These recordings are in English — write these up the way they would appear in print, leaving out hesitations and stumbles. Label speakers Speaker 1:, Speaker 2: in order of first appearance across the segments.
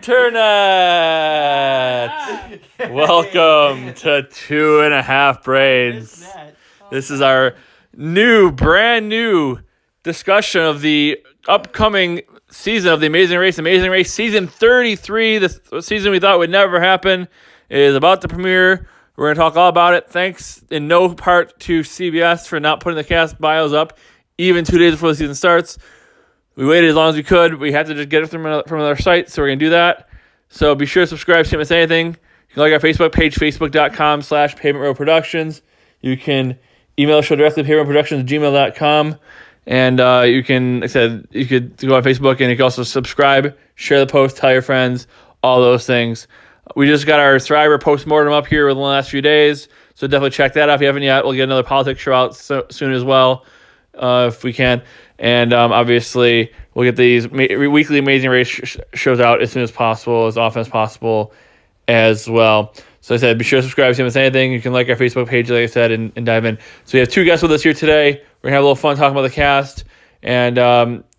Speaker 1: Internet! Welcome to 2.5 Brains. This is our brand new discussion of the upcoming season of The Amazing Race season 33. This season we thought would never happen is about to premiere. We're going to talk all about it. Thanks in no part to CBS for not putting the cast bios up even 2 days before the season starts. We waited as long as we could. We had to just get it from another site, so we're going to do that. So be sure to subscribe so you don't miss anything. You can like our Facebook page, facebook.com/Pavement Road Productions. You can email the show directly, pavementproductions@gmail.com. And you can, like I said, you could go on Facebook and you can also subscribe, share the post, tell your friends, all those things. We just got our Survivor postmortem up here within the last few days, so definitely check that out if you haven't yet. We'll get another politics show out soon as well, if we can. And obviously, we'll get these weekly Amazing Race shows out as soon as possible, as often as possible as well. So I said, be sure to subscribe if you haven't said anything. You can like our Facebook page, like I said, and dive in. So we have two guests with us here today. We're going to have a little fun talking about the cast. And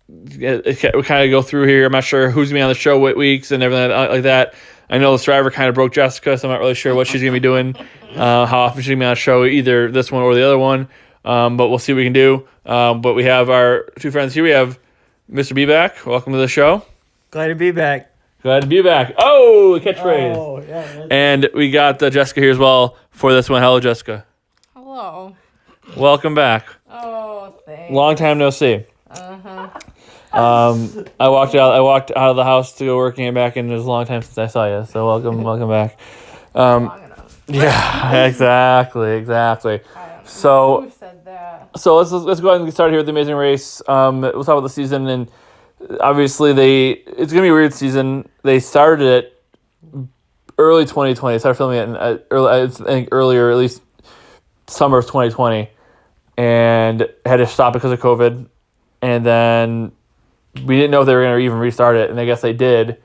Speaker 1: we kind of go through here. I'm not sure who's going to be on the show what weeks and everything like that. I know the Survivor kind of broke Jessica, so I'm not really sure what she's going to be doing, how often she's going to be on the show, either this one or the other one. But we'll see what we can do. But we have our two friends here. We have Mr. B back. Welcome to the show.
Speaker 2: Glad to be back.
Speaker 1: Glad to be back. Oh, catchphrase.
Speaker 2: Oh, yeah.
Speaker 1: And we got Jessica here as well for this one. Hello, Jessica.
Speaker 3: Hello.
Speaker 1: Welcome back.
Speaker 3: Oh, thanks.
Speaker 1: Long time no see.
Speaker 3: Uh-huh.
Speaker 1: I walked out of the house to go work and came back, and it was a long time since I saw you. So welcome back.
Speaker 3: Long enough.
Speaker 1: Yeah, exactly. So
Speaker 3: Who said that?
Speaker 1: So let's go ahead and get started here with the Amazing Race. We'll talk about the season, and obviously it's gonna be a weird season. They started it early 2020. They started filming it in earlier, at least summer of 2020, and had to stop because of COVID. And then we didn't know if they were gonna even restart it, and I guess they did.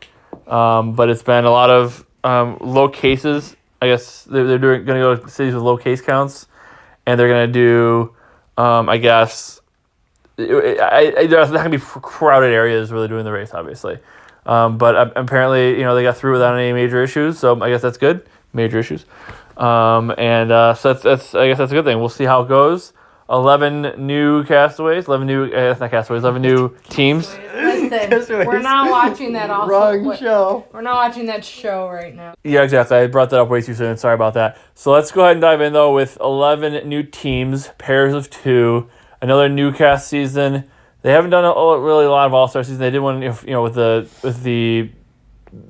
Speaker 1: But it's been a lot of low cases. I guess they're gonna go to cities with low case counts. And they're going to do, I guess, there's not going to be crowded areas where they're doing the race, obviously. But apparently, they got through without any major issues, so I guess that's good. Major issues. So that's I guess that's a good thing. We'll see how it goes. 11 new castaways, 11 new, not castaways, 11 new teams.
Speaker 3: Listen, we're not watching that also.
Speaker 2: Wrong show.
Speaker 3: We're not watching that show right now.
Speaker 1: Yeah, exactly. I brought that up way too soon. Sorry about that. So let's go ahead and dive in, though, with 11 new teams, pairs of 2, another new cast season. They haven't done really a lot of All-Star season. They did one, with the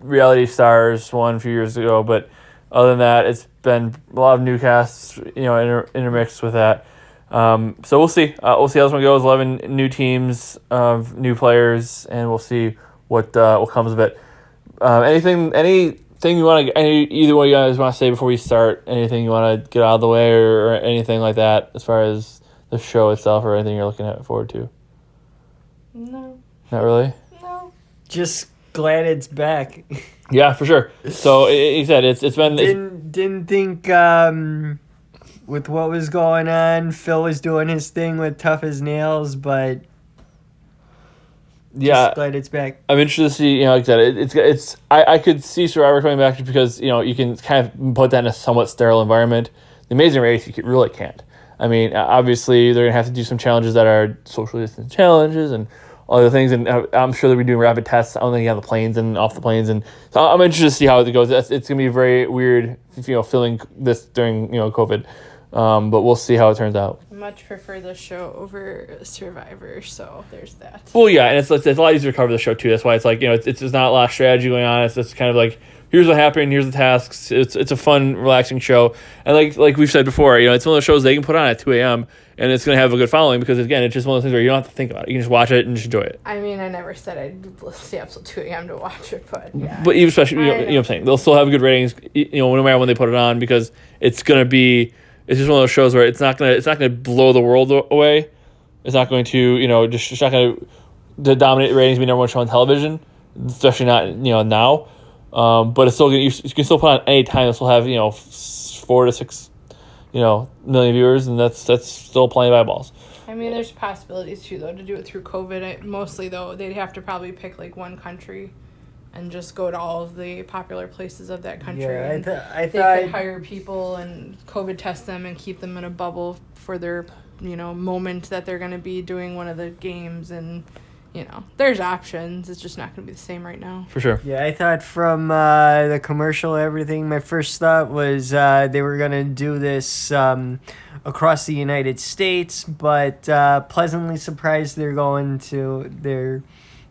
Speaker 1: Reality Stars one a few years ago, but other than that, it's been a lot of new casts, intermixed with that. So we'll see. We'll see how this one goes. 11 new teams of new players, and we'll see what comes of it. Anything you want to? Either one of you guys want to say before we start? Anything you want to get out of the way, or anything like that, as far as the show itself, or anything you're looking forward to?
Speaker 3: No.
Speaker 1: Not really.
Speaker 3: No.
Speaker 2: Just glad it's back.
Speaker 1: Yeah, for sure. So you said it's been.
Speaker 2: Didn't think with what was going on, Phil was doing his thing with Tough as Nails, but
Speaker 1: Yeah,
Speaker 2: just glad it's back.
Speaker 1: I'm interested to see. Like I said, it's. I could see Survivor coming back just because you can kind of put that in a somewhat sterile environment. The Amazing Race, you really can't. I mean, obviously they're gonna have to do some challenges that are social distance challenges and all the things, and I'm sure they'll be doing rapid tests. I don't think you have the planes and off the planes, and so I'm interested to see how it goes. It's gonna be very weird, filming this during COVID. But we'll see how it turns out.
Speaker 3: I much prefer the show over Survivor, so there's that.
Speaker 1: Well, yeah, and it's a lot easier to cover the show too. That's why it's like it's not a lot of strategy going on. It's kind of like, here's what happened, here's the tasks. It's a fun, relaxing show, and like we've said before, it's one of those shows they can put on at 2 a.m. and it's gonna have a good following because again, it's just one of those things where you don't have to think about it. You can just watch it and just enjoy it.
Speaker 3: I mean, I never said I'd stay up till 2 a.m. to watch it, but yeah.
Speaker 1: But even especially, you know what I'm saying, they'll still have good ratings, no matter when they put it on, because it's gonna be. It's just one of those shows where it's not gonna blow the world away. It's not going to it's not going to dominate ratings, be number one show on television, especially not now. But it's still you can still put on any time. It'll still have 4 to 6 million viewers, and that's still plenty of eyeballs.
Speaker 3: I mean, there's possibilities too though to do it through COVID. Mostly though, they'd have to probably pick like one country and just go to all of the popular places of that country.
Speaker 2: Yeah,
Speaker 3: and
Speaker 2: I
Speaker 3: they
Speaker 2: thought
Speaker 3: could hire people and COVID test them and keep them in a bubble for their, moment that they're going to be doing one of the games. And, there's options. It's just not going to be the same right now.
Speaker 1: For sure.
Speaker 2: Yeah, I thought from the commercial, everything, my first thought was they were going to do this across the United States, but pleasantly surprised they're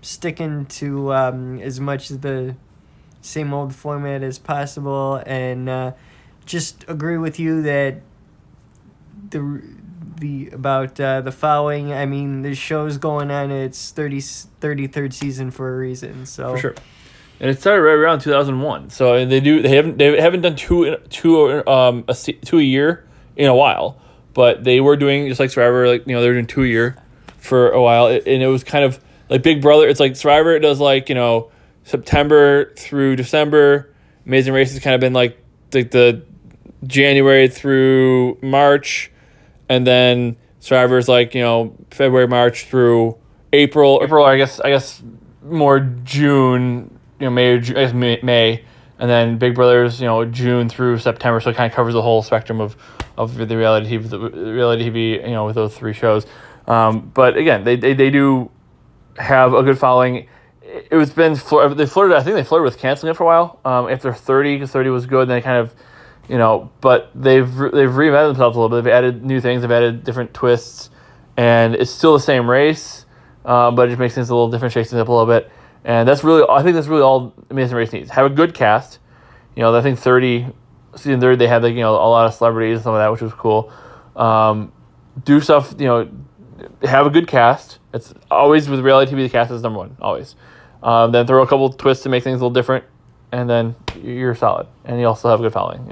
Speaker 2: sticking to as much of the same old format as possible, and just agree with you that the following. I mean, the show's going on its 33rd season for a reason. So
Speaker 1: For sure. And it started right around 2001. So they haven't done two a year in a while, but they were doing just like Survivor, they were doing 2 a year for a while, and it was kind of like Big Brother. It's like Survivor. It does September through December. Amazing Race has kind of been like the January through March. And then Survivor's February, March through April. I guess more June, May. And then Big Brother's, June through September. So it kind of covers the whole spectrum of the reality TV, with those 3 shows. But again, they do have a good following. They flirted. I think they flirted with canceling it for a while. After 30, because 30 was good, then they kind of. But they've reinvented themselves a little bit. They've added new things. They've added different twists, and it's still the same race, but it just makes things a little different, shakes things up a little bit. And I think that's really all Amazing Race needs. Have a good cast. I think season 30 they had a lot of celebrities and some of that, which was cool. Do stuff. Have a good cast. It's always with reality TV. The cast is number one, always. Then throw a couple twists to make things a little different. And then you're solid, and you also have a good following.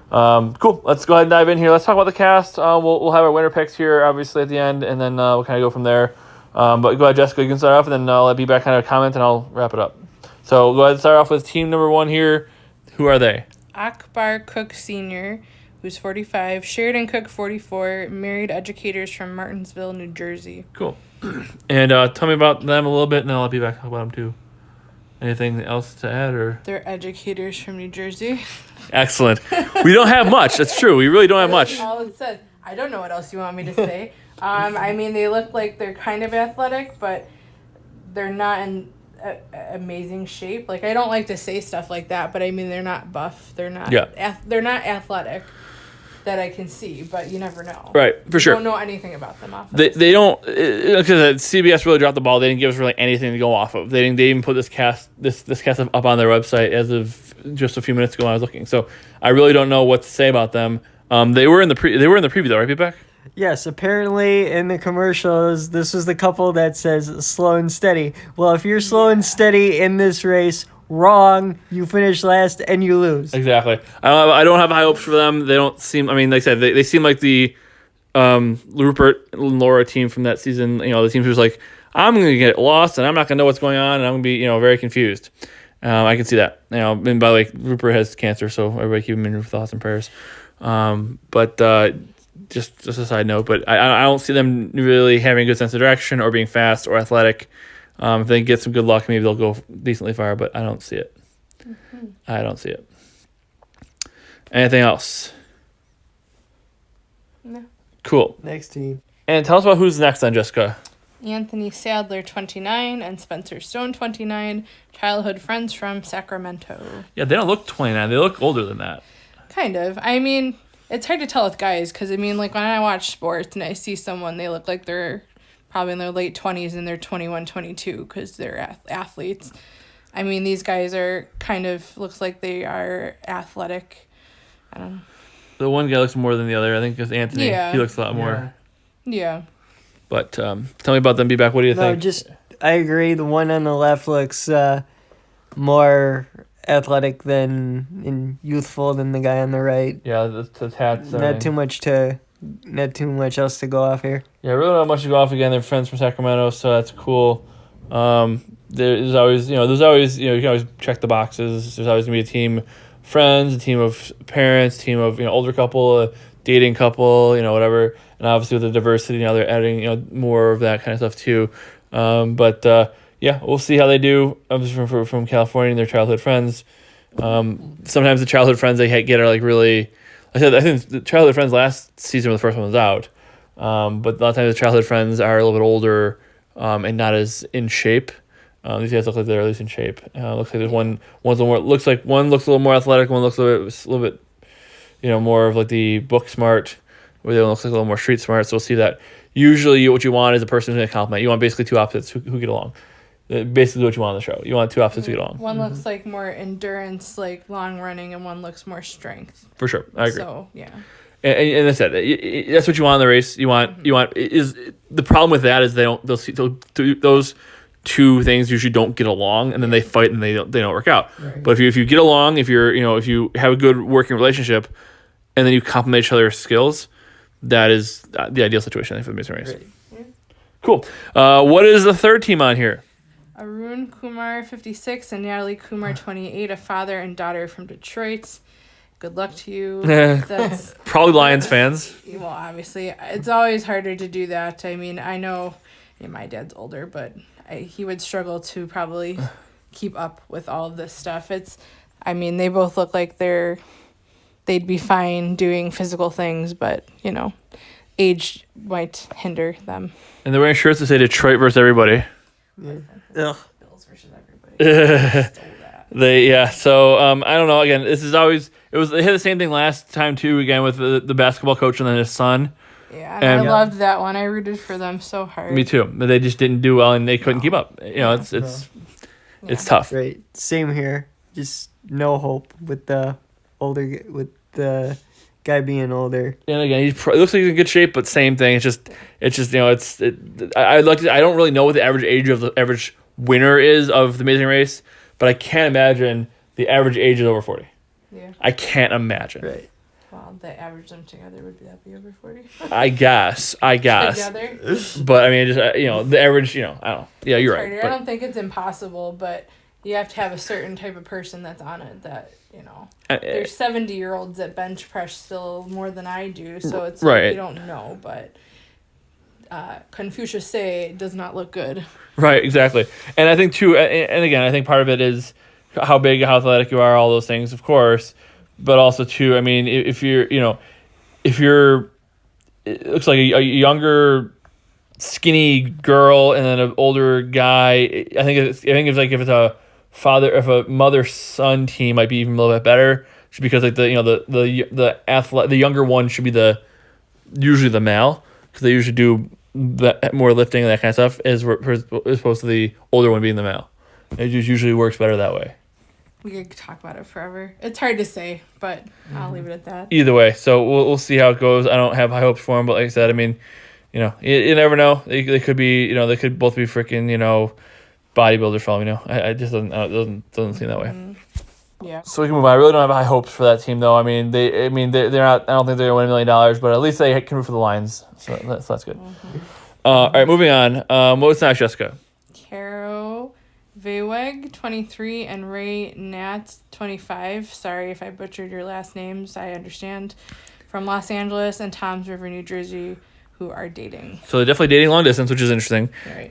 Speaker 1: Cool. Let's go ahead and dive in here. Let's talk about the cast. We'll have our winner picks here, obviously, at the end, and then we'll kind of go from there. But go ahead, Jessica. You can start off, and then I'll let B-Back kind of comment, and I'll wrap it up. So go ahead and start off with team number 1 here. Who are they?
Speaker 3: Akbar Cook Sr., who's 45, Sheridan Cook, 44, married educators from Martinsville, New Jersey.
Speaker 1: Cool. And tell me about them a little bit, and then I'll let B-Back talk about them too. Anything else to add, or?
Speaker 3: They're educators from New Jersey.
Speaker 1: Excellent. We don't have much. That's true. We really don't have much.
Speaker 3: All it says. I don't know what else you want me to say. They look like they're kind of athletic, but they're not in amazing shape. I don't like to say stuff like that, but they're not buff. They're not.
Speaker 1: Yeah.
Speaker 3: They're not athletic. That I can see, but you never know.
Speaker 1: Right, for sure.
Speaker 3: Don't know anything about them off.
Speaker 1: They don't, because CBS really dropped the ball. They didn't give us really anything to go off of. They even put this cast up on their website as of just a few minutes ago when I was looking. So I really don't know what to say about them. They were in the preview though, right, P-Back?
Speaker 2: Yes, apparently in the commercials, this was the couple that says slow and steady. Well, if you're slow and steady in this race, wrong. You finish last and you lose.
Speaker 1: Exactly. I don't have high hopes for them. They don't seem. Like I said, they seem like the Rupert and Laura team from that season. The team who's like, I'm going to get lost and I'm not going to know what's going on and I'm going to be very confused. I can see that. And by the way, Rupert has cancer, so everybody keep him in your thoughts and prayers. But just a side note. But I don't see them really having a good sense of direction or being fast or athletic. If they get some good luck, maybe they'll go decently far, but I don't see it. Mm-hmm. I don't see it. Anything else?
Speaker 3: No.
Speaker 1: Cool.
Speaker 2: Next team.
Speaker 1: And tell us about who's next then, Jessica.
Speaker 3: Anthony Sadler, 29, and Spencer Stone, 29, childhood friends from Sacramento.
Speaker 1: Yeah, they don't look 29. They look older than that.
Speaker 3: Kind of. It's hard to tell with guys because, when I watch sports and I see someone, they look like they're probably in their late 20s and they're 21, 22 because they're athletes. These guys are looks like they are athletic. I don't know.
Speaker 1: The one guy looks more than the other. I think because Anthony, he looks a lot more.
Speaker 3: Yeah. But
Speaker 1: tell me about them. B-Back. What do you think?
Speaker 2: I agree. The one on the left looks more athletic and youthful than the guy on the right.
Speaker 1: Yeah, the tats.
Speaker 2: Not too much else to go off here.
Speaker 1: Yeah, really not much to go off. Again, they're friends from Sacramento, so that's cool. There's always you can always check the boxes. There's always gonna be a team of friends, a team of parents, team of older couple, a dating couple, whatever. And obviously with the diversity, now they're adding more of that kind of stuff too. But yeah, we'll see how they do. I'm just from California and their childhood friends. Sometimes the childhood friends they get are like really. I think the childhood friends last season when the first one was out, but a lot of times the childhood friends are a little bit older, and not as in shape. These guys look like they're at least in shape. Looks like there's one's a little more. Looks like one looks a little more athletic. One looks a little bit, more of like the book smart. Where the other one looks like a little more street smart. So we'll see that. Usually, what you want is a person who's going to complement. You want basically two opposites who get along. Basically, what you want on the show. You want two opposites who get along.
Speaker 3: One looks like more endurance, like long running, and one looks more strength.
Speaker 1: For sure, I agree.
Speaker 3: So yeah.
Speaker 1: And that's it. That's what you want in the race. You want is the problem with that is those two things usually don't get along, and then they fight and they don't work out.
Speaker 2: Right.
Speaker 1: But if you get along, if you have a good working relationship, and then you complement each other's skills, that is the ideal situation I think, for the Amazing Race.
Speaker 2: Right.
Speaker 3: Yeah.
Speaker 1: Cool. What is the third team on here?
Speaker 3: Arun Kumar, 56, and Natalie Kumar, 28, a father and daughter from Detroit. Good luck to you. That's
Speaker 1: Probably Lions fans.
Speaker 3: well, obviously, it's always harder to do that. I mean, I know my dad's older, but he would struggle to probably keep up with all of this stuff. They both look like they'd be fine doing physical things, but, age might hinder them.
Speaker 1: And they're wearing shirts that say Detroit versus everybody.
Speaker 2: Yeah. Ugh.
Speaker 3: Bills versus everybody. Stole that.
Speaker 1: So I don't know. Again, they had the same thing last time too. Again with the basketball coach and then his son.
Speaker 3: Yeah, and I loved that one. I rooted for them so hard.
Speaker 1: Me too. But they just didn't do well and they couldn't keep up. It's tough.
Speaker 2: Right. Same here. Just no hope with the guy being older.
Speaker 1: And again, it looks like he's in good shape, but same thing. It's just I don't really know what the average age of the average winner is of the Amazing Race, but I can't imagine the average age is over 40.
Speaker 3: Yeah.
Speaker 1: I can't imagine.
Speaker 2: Right.
Speaker 3: Well, they average them together. Would that be over 40?
Speaker 1: I guess.
Speaker 3: Together?
Speaker 1: But I mean, just the average. I don't know. Yeah, you're right.
Speaker 3: I don't think it's impossible, but you have to have a certain type of person that's on it that, there's 70-year-olds that bench press still more than I do, so it's
Speaker 1: right.
Speaker 3: Like you don't know, but Confucius say it does not look good.
Speaker 1: Right, exactly. And I think too, and again, I think part of it is how big, how athletic you are, all those things, of course, but also too, I mean, if you're, it looks like a younger, skinny girl and then an older guy. I think it's like if it's a mother-son team might be even a little bit better, just because like the younger one should be usually the male, because they usually do more lifting and that kind of stuff as opposed to the older one being the male. It just usually works better that way.
Speaker 3: We could talk about it forever. It's hard to say, but I'll leave it at that.
Speaker 1: Either way, so we'll see how it goes. I don't have high hopes for them, but like I said, I mean, you never know. They could be, they could both be freaking, bodybuilders for them. I just doesn't seem that way.
Speaker 3: Mm-hmm. Yeah.
Speaker 1: So we can move on. I really don't have high hopes for that team, though. I mean, they're not. I don't think they're gonna win $1 million, but at least they can root for the Lions, so that's good.
Speaker 3: Mm-hmm.
Speaker 1: All right, moving on. What was next, Jessica?
Speaker 3: Caro Veweg, 23, and Ray Nat, 25. Sorry if I butchered your last names. I understand. From Los Angeles and Toms River, New Jersey, who are dating.
Speaker 1: So they're definitely dating long distance, which is interesting.
Speaker 3: Right.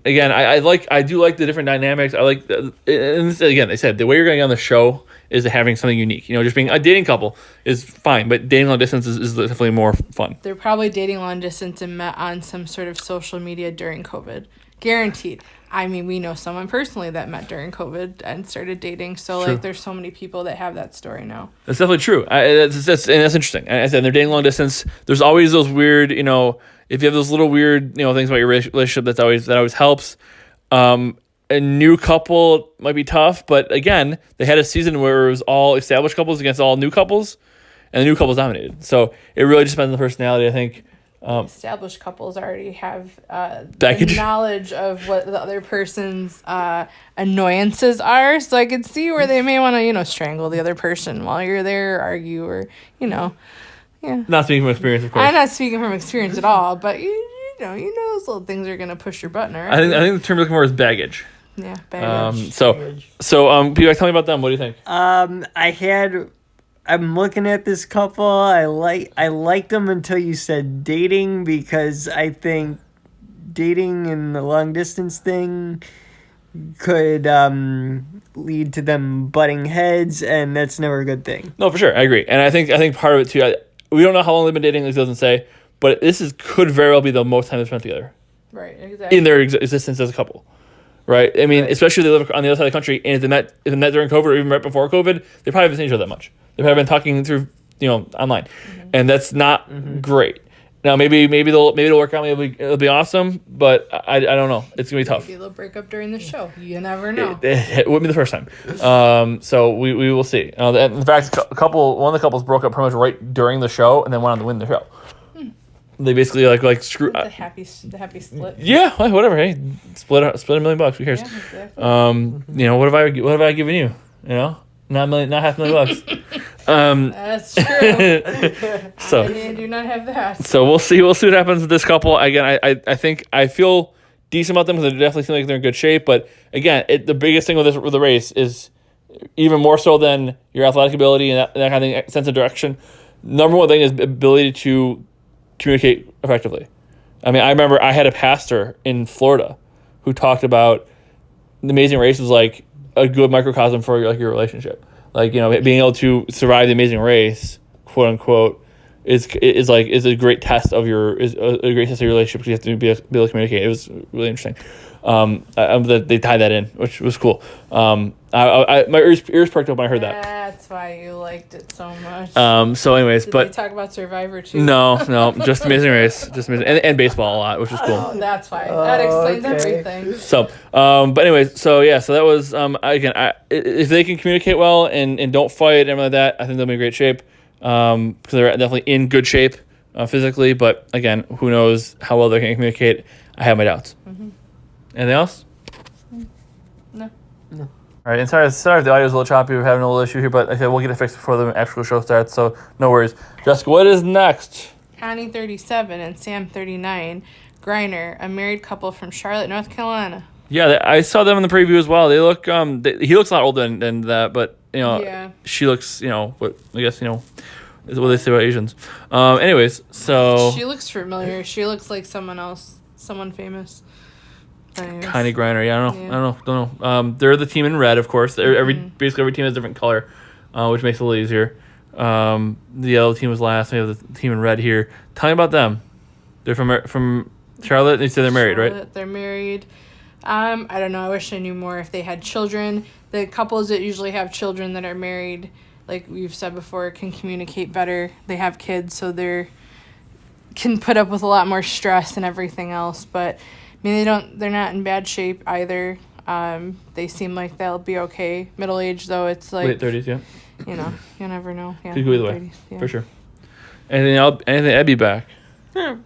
Speaker 1: Again, I do like the different dynamics. I like, and again, they said the way you're going to get on the show is having something unique. Just being a dating couple is fine, but dating long distance is definitely more fun.
Speaker 3: They're probably dating long distance and met on some sort of social media during COVID. Guaranteed. I mean, we know someone personally that met during COVID and started dating. So,
Speaker 1: True.
Speaker 3: there's so many people that have that story now.
Speaker 1: That's definitely true. That's interesting. And I said they're dating long distance. There's always those weird, if you have those little weird, things about your relationship, that always helps. A new couple might be tough, but again, they had a season where it was all established couples against all new couples, and the new couples dominated. So it really just depends on the personality, I think.
Speaker 3: Established couples already have
Speaker 1: Baggage.
Speaker 3: the knowledge of what the other person's annoyances are, so I could see where they may want to, strangle the other person while you're there, or argue, or, yeah.
Speaker 1: Not speaking from experience, of course.
Speaker 3: I'm not speaking from experience at all, but you know those little things are gonna push your button, right?
Speaker 1: I think the term you're looking for is baggage.
Speaker 3: Yeah, baggage.
Speaker 1: So Peter, tell me about them. What do you think?
Speaker 2: I'm looking at this couple. I liked them until you said dating, because I think dating and the long distance thing could lead to them butting heads, and that's never a good thing.
Speaker 1: No, for sure, I agree, and I think part of it too. We don't know how long they've been dating. This doesn't say, but could very well be the most time they've spent together.
Speaker 3: Right, exactly.
Speaker 1: In their existence as a couple, right? I mean, especially if they live on the other side of the country, and if they met during COVID or even right before COVID, they probably haven't seen each other that much. They've probably been talking through, online, and that's not great. Now maybe it'll work out. Maybe it'll be awesome, but I don't know. It's gonna be tough.
Speaker 3: Maybe they'll break up during the show. You never know.
Speaker 1: It wouldn't be the first time. So we will see. In fact, one of the couples broke up pretty much right during the show, and then went on to win the show. They basically like screw.
Speaker 3: The happy split.
Speaker 1: Yeah, whatever. Hey, split $1 million. Who cares?
Speaker 3: Yeah, exactly.
Speaker 1: What have I given you? Not $500,000.
Speaker 3: That's true.
Speaker 1: So
Speaker 3: I do not have that.
Speaker 1: So we'll see what happens with this couple. Again, I think I feel decent about them because they definitely seem like they're in good shape. But again, the biggest thing with the race is even more so than your athletic ability and that kind of thing, sense of direction. Number one thing is ability to communicate effectively. I mean, I remember I had a pastor in Florida who talked about the Amazing Race was like a good microcosm for your relationship. Like, being able to survive the Amazing Race, quote unquote, is a great test of your relationship because you have to be able to communicate. It was really interesting. They tied that in, which was cool. My ears perked up when I heard that.
Speaker 3: That's why you liked it so much.
Speaker 1: So anyways,
Speaker 3: Did
Speaker 1: but
Speaker 3: they talk about Survivor too?
Speaker 1: No, just Amazing Race, just Amazing, and baseball a lot, which was cool.
Speaker 3: Oh, that's why. That explains everything.
Speaker 1: So, but anyways, so that was if they can communicate well and don't fight and everything like that, I think they'll be in great shape. Because they're definitely in good shape physically, but again, who knows how well they can communicate? I have my doubts. Mm-hmm. Anything else?
Speaker 3: No.
Speaker 1: All right, and sorry if the audio is a little choppy. We're having a little issue here, but okay, we'll get it fixed before the actual show starts, so no worries. Jessica, what is next?
Speaker 3: Connie 37 and Sam 39, Griner, a married couple from Charlotte, North Carolina.
Speaker 1: Yeah, I saw them in the preview as well. They look he looks a lot older than that, but she looks what I guess is what they say about Asians. Anyways, so
Speaker 3: she looks familiar. She looks like someone else, someone famous.
Speaker 1: Connie Griner, I don't know. They're the team in red, of course. Basically every team has a different color, which makes it a little easier. The yellow team was last. We have the team in red here. Tell me about them. They're from Charlotte. They say they're married, right?
Speaker 3: They're married. I don't know. I wish I knew more if they had children. The couples that usually have children that are married, like we've said before, can communicate better. They have kids, so can put up with a lot more stress and everything else. But I mean, they're not in bad shape either. They seem like they'll be okay. Middle age though, it's like
Speaker 1: late 30s, yeah.
Speaker 3: You never know. Yeah,
Speaker 1: could go either way,
Speaker 3: 30s, yeah.
Speaker 1: For sure. Anything, I'd be back.
Speaker 2: Yeah.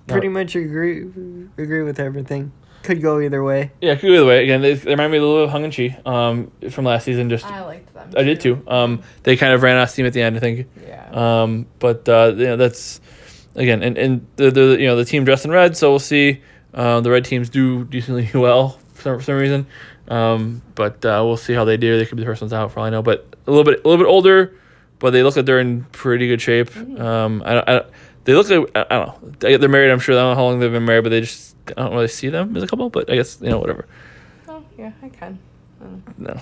Speaker 2: Pretty much agree with everything. Could go either way.
Speaker 1: Yeah, could go either way. Again, they remind me a little of Hung and Chi from last season.
Speaker 3: I liked them.
Speaker 1: I did too. They kind of ran out of steam at the end, I think.
Speaker 3: Yeah.
Speaker 1: But that's again, and the team dressed in red, so we'll see. The red teams do decently well for some reason. But we'll see how they do. They could be the first ones out for all I know. But a little bit older, but they look like they're in pretty good shape. They look like I don't know. They're married. I'm sure. I don't know how long they've been married, but I don't really see them as a couple. But I guess whatever.
Speaker 3: Oh yeah, I can.
Speaker 1: No.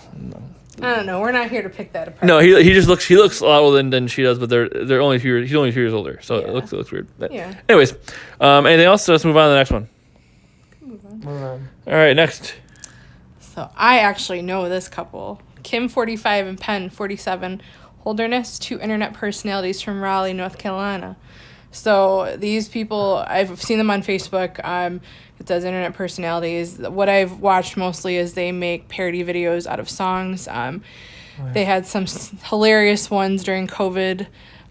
Speaker 3: I don't know. We're not here to pick that apart.
Speaker 1: No, he looks a lot older than she does, but they're only he's only 2 years older, so it looks weird. But anyways, anything else? So let's move on to the next one.
Speaker 2: Move on.
Speaker 1: All right, next.
Speaker 3: So I actually know this couple, Kim 45 and Penn 47, Holderness, 2 internet personalities from Raleigh, North Carolina. So these people, I've seen them on Facebook. It says internet personalities. What I've watched mostly is they make parody videos out of songs. They had some hilarious ones during COVID.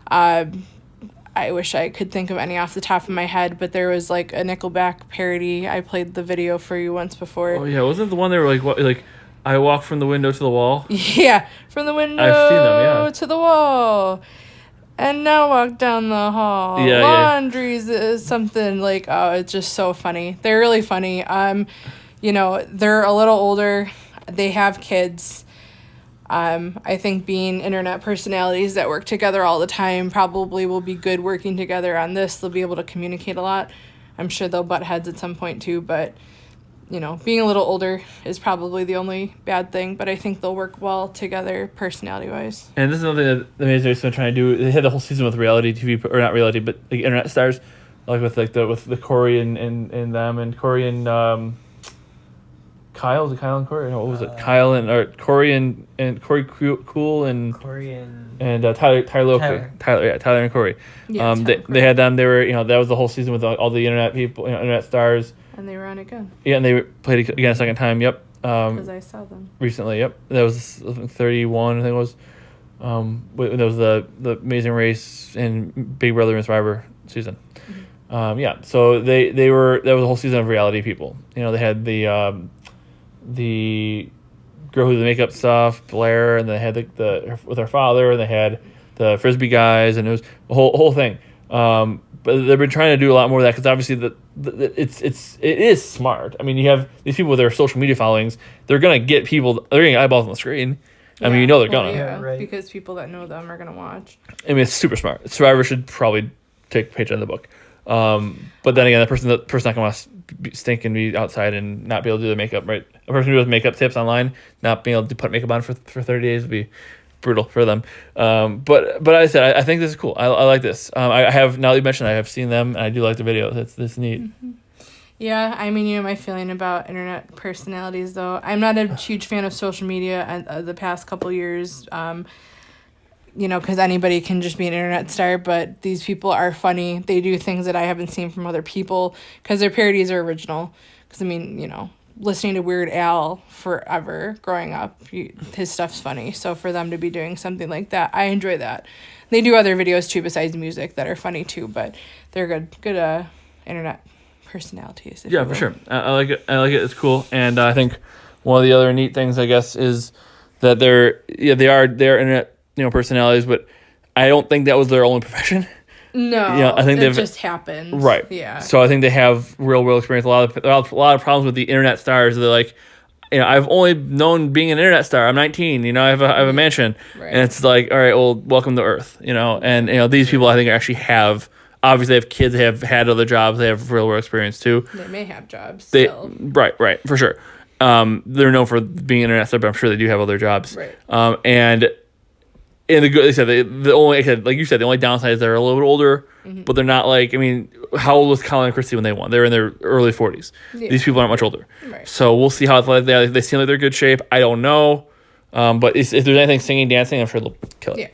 Speaker 3: I wish I could think of any off the top of my head, but there was like a Nickelback parody. I played the video for you once before.
Speaker 1: Oh yeah, wasn't it the one they were like I walk from the window to the wall?
Speaker 3: Yeah, from the window
Speaker 1: I've seen them,
Speaker 3: to the wall. And now walk down the hall.
Speaker 1: Yeah,
Speaker 3: Laundry's is something like, oh, it's just so funny. They're really funny. They're a little older. They have kids. I think being internet personalities that work together all the time probably will be good working together on this. They'll be able to communicate a lot. I'm sure they'll butt heads at some point too, but being a little older is probably the only bad thing, but I think they'll work well together personality wise.
Speaker 1: And this is something that the Amazing Race has been trying to do. They had the whole season with reality TV, or not reality, but like internet stars, like with the Corey and them, and Corey and Kyle. Was it Kyle and Corey? No, what was it? Kyle and Corey and Corey Cool and
Speaker 2: Korean.
Speaker 1: and Tyler and Corey.
Speaker 3: Yeah,
Speaker 1: They had them. They were that was the whole season with all the internet people, internet stars.
Speaker 3: And they were on again.
Speaker 1: Yeah, and they played again a second time. Yep.
Speaker 3: Because I saw them
Speaker 1: Recently. Yep. That was 31. I think it was. That was the Amazing Race and Big Brother and Survivor season.
Speaker 3: Mm-hmm.
Speaker 1: Yeah. So they were that was a whole season of reality people. They had the girl who did the makeup stuff, Blair, and they had the with her father, and they had the Frisbee guys, and it was a whole thing. But they've been trying to do a lot more of that because obviously it is smart. I mean, you have these people with their social media followings. They're gonna get people. They're getting eyeballs on the screen. I mean, they're gonna.
Speaker 2: Yeah, right.
Speaker 3: Because people that know them are gonna watch.
Speaker 1: I mean, it's super smart. Survivor should probably take a page out of the book. But then again, the person not gonna want to stink and be outside and not be able to do the makeup. Right, a person who does makeup tips online, not being able to put makeup on for 30 days would be brutal for them. But I said I think this is cool. I like this. I have, now that you mentioned, I have seen them and I do like the videos. It's neat.
Speaker 3: Mm-hmm. Yeah, I mean, my feeling about internet personalities though. I'm not a huge fan of social media the past couple years. Because anybody can just be an internet star, but these people are funny. They do things that I haven't seen from other people because their parodies are original. Because listening to Weird Al forever growing up, his stuff's funny. So for them to be doing something like that, I enjoy that. They do other videos too besides music that are funny too, but they're good internet personalities.
Speaker 1: Yeah, for sure. I like it. It's cool. And I think one of the other neat things, I guess, is that they're internet personalities, but I don't think that was their only profession.
Speaker 3: No, I think it just happened.
Speaker 1: Right.
Speaker 3: Yeah.
Speaker 1: So I think they have real experience. A lot of problems with the internet stars. They're like, I've only known being an internet star. I'm 19. I have a mansion,
Speaker 3: right.
Speaker 1: And it's like, all right, well, welcome to Earth. And these people I think actually have. Obviously, they have kids. They have had other jobs. They have real world experience too.
Speaker 3: They may have jobs. Still.
Speaker 1: Right, for sure. They're known for being an internet star, but I'm sure they do have other jobs.
Speaker 3: Right.
Speaker 1: And they said the only, like you said, the only downside is they're a little bit older, but they're not like, how old was Colin and Christy when they won? They were in their early 40s. Yeah. These people aren't much older.
Speaker 3: Right.
Speaker 1: So we'll see how athletic they are. They seem like they're in good shape. I don't know. But if there's anything singing, dancing, I'm sure they'll kill it.
Speaker 3: Yeah.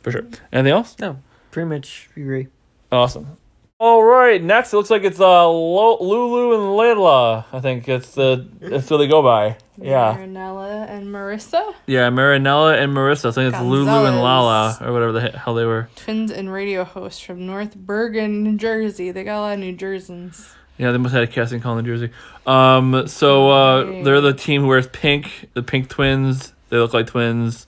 Speaker 1: For sure. Anything else?
Speaker 2: No, pretty much agree.
Speaker 1: Awesome. All right, next it looks like it's Lulu and Layla. I think that's what they go by. Yeah.
Speaker 3: Marinella and Marissa.
Speaker 1: Yeah, Marinella and Marissa. I think it's
Speaker 3: Gonzalez.
Speaker 1: Lulu and Lala or whatever the hell they were.
Speaker 3: Twins and radio hosts from North Bergen, New Jersey. They got a lot of New Jerseyans.
Speaker 1: Yeah, they must have had a casting call in New Jersey. They're the team who wears pink. The pink twins. They look like twins.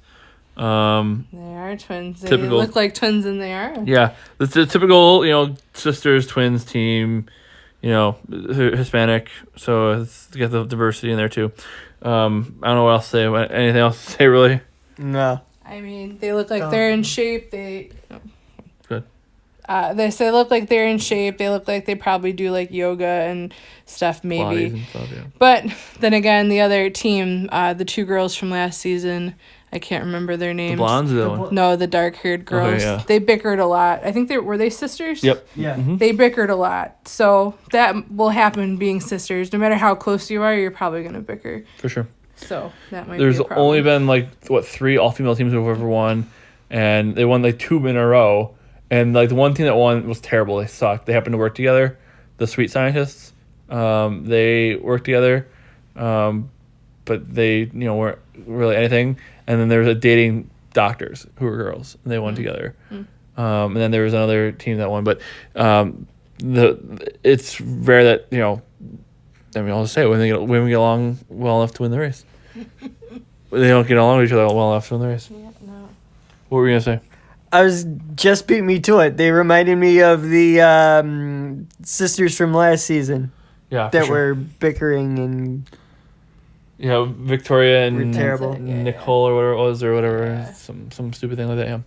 Speaker 3: They are twins. They
Speaker 1: typical.
Speaker 3: Look like twins, and they are.
Speaker 1: Yeah, it's the typical, sisters, twins team, Hispanic. So it's got the diversity in there too. I don't know what else to say. Anything else to say, really?
Speaker 2: No.
Speaker 3: I mean, they look like they're in shape.
Speaker 1: Good.
Speaker 3: They look like they're in shape. They look like they probably do like yoga and stuff, maybe.
Speaker 1: Bodies and stuff, yeah.
Speaker 3: But then again, the other team, the two girls from last season, I can't remember their names.
Speaker 1: The blondes, the one.
Speaker 3: No, the dark-haired girls.
Speaker 1: Okay, yeah.
Speaker 3: They bickered a lot. I think were they sisters?
Speaker 1: Yep.
Speaker 2: Yeah.
Speaker 1: Mm-hmm.
Speaker 3: They bickered a lot. So that will happen being sisters. No matter how close you are, you're probably going to bicker.
Speaker 1: For sure.
Speaker 3: So that might
Speaker 1: There's
Speaker 3: be a problem.
Speaker 1: only been 3 all-female teams who've ever won, and they won 2 in a row. And the one team that won was terrible. They sucked. They happened to work together. The Sweet Scientists. They worked together, but they weren't really anything. And then there was a dating doctors who were girls, and they won together. And then there was another team that won, but it's rare that I'll just say women get along well enough to win the race. They don't get along with each other well enough to win the race.
Speaker 3: Yeah, no.
Speaker 1: What were you gonna say?
Speaker 2: I was just beat me to it. They reminded me of the sisters from last season
Speaker 1: Yeah,
Speaker 2: that were bickering and
Speaker 1: Victoria and
Speaker 2: were terrible.
Speaker 1: Nicole or whatever it was, or whatever, some stupid thing like that.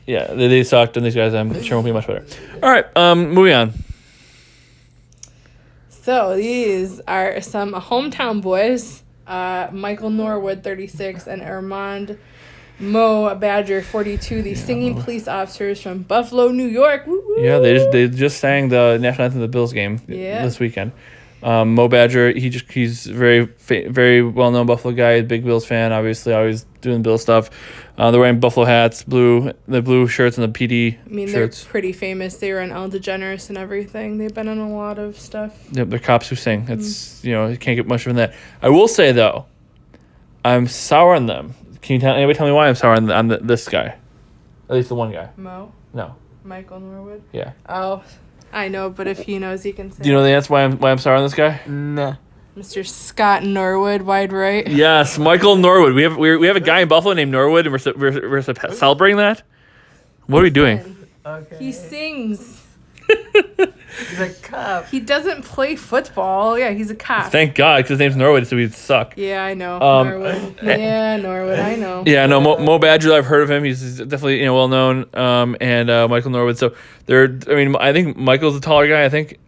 Speaker 1: Yeah, they sucked, and these guys I'm sure won't be much better. All right, moving on.
Speaker 3: So these are some hometown boys. Michael Norwood, 36, and Armand Mo Badger, 42. The singing police officers from Buffalo, New York. Woo-woo.
Speaker 1: Yeah, they just sang the national anthem of the Bills game this weekend. Mo Badger, he's very well known Buffalo guy, big Bills fan. Obviously, always doing Bill stuff. They're wearing Buffalo hats, the blue shirts, and the PD shirts.
Speaker 3: They're pretty famous. They were on Ellen DeGeneres and everything. They've been on a lot of stuff.
Speaker 1: Yep, they're cops who sing. It's you can't get much from that. I will say though, I'm sour on them. Can anybody tell me why I'm sour on this guy? At least the one guy.
Speaker 3: Mo?
Speaker 1: No.
Speaker 3: Michael Norwood?
Speaker 1: Yeah.
Speaker 3: Oh, I know, but if he knows, he can say.
Speaker 1: Do you know the answer why I'm sour on this guy?
Speaker 2: Nah.
Speaker 3: Mr. Scott Norwood, wide right.
Speaker 1: Yes, Michael Norwood. We have a guy in Buffalo named Norwood, and we're celebrating that. What are we doing?
Speaker 2: Okay.
Speaker 3: He sings.
Speaker 2: He's a cop.
Speaker 3: He doesn't play football. Yeah, he's a cop.
Speaker 1: Thank God, because his name's Norwood, so we'd suck.
Speaker 3: Yeah, I know.
Speaker 1: Um,
Speaker 3: Norwood. Yeah, Norwood, I know.
Speaker 1: Yeah, no, Mo Badger, I've heard of him. He's definitely well known. And Michael Norwood. So I think Michael's a taller guy. I think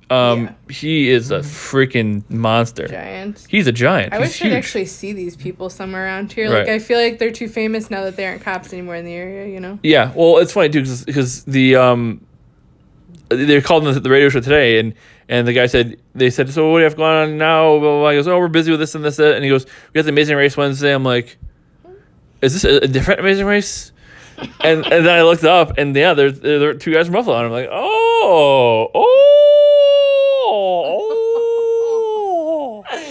Speaker 1: he is a freaking monster.
Speaker 3: Giant.
Speaker 1: He's a giant.
Speaker 3: I
Speaker 1: He's
Speaker 3: wish
Speaker 1: huge.
Speaker 3: I'd actually see these people somewhere around here.
Speaker 1: Right.
Speaker 3: Like, I feel like they're too famous now that they aren't cops anymore in the area,
Speaker 1: Yeah, well, it's funny too because the they called on the radio show today, and the guy said, so what do you have going on now? Blah, blah, blah. He goes, we're busy with this and this, and he goes, we got the Amazing Race Wednesday. I'm like, is this a different Amazing Race? and then I looked up, and yeah, there are two guys from Buffalo, and I'm like,